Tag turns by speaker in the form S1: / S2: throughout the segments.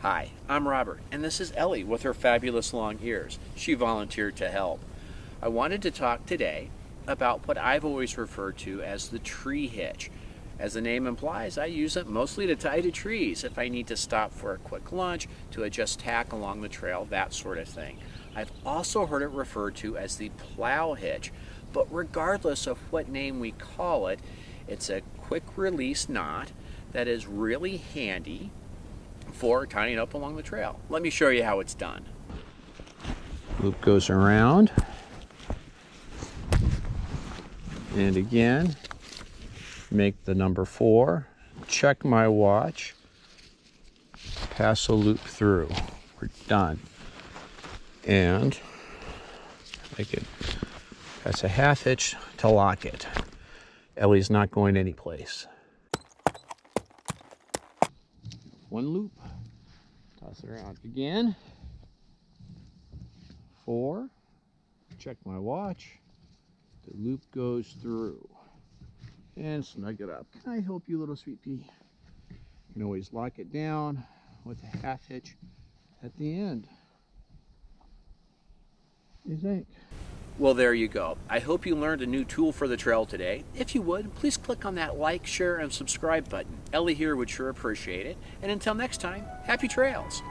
S1: Hi, I'm Robert, and this is Ellie with her fabulous long ears. She volunteered to help. I wanted to talk today about what I've always referred to as the tree hitch. As the name implies, I use it mostly to tie to trees if I need to stop for a quick lunch, to adjust tack along the trail, that sort of thing. I've also heard it referred to as the plow hitch, but regardless of what name we call it, it's a quick release knot that is really handy for tying up along the trail. Let me show you how it's done.
S2: Loop goes around, and again make the number 4, check my watch, pass a loop through. We're done. And that's a half hitch to lock it. Ellie's not going anyplace. One loop, toss it around again. 4, check my watch, the loop goes through, and snug it up. Can I help you, little sweet pea? You can always lock it down with a half hitch at the end. What do you think?
S1: Well, there you go. I hope you learned a new tool for the trail today. If you would, please click on that like, share, and subscribe button. Ellie here would sure appreciate it. And until next time, happy trails.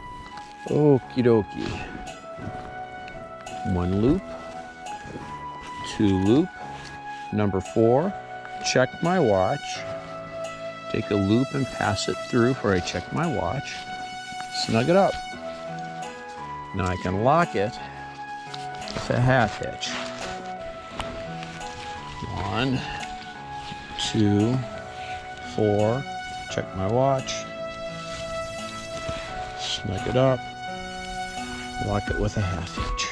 S2: Okie dokie. 1 loop, 2 loop, number 4, check my watch, take a loop and pass it through where I check my watch, snug it up. Now I can lock it with a half hitch. 1, 2, 4, check my watch, snug it up, lock it with a half hitch.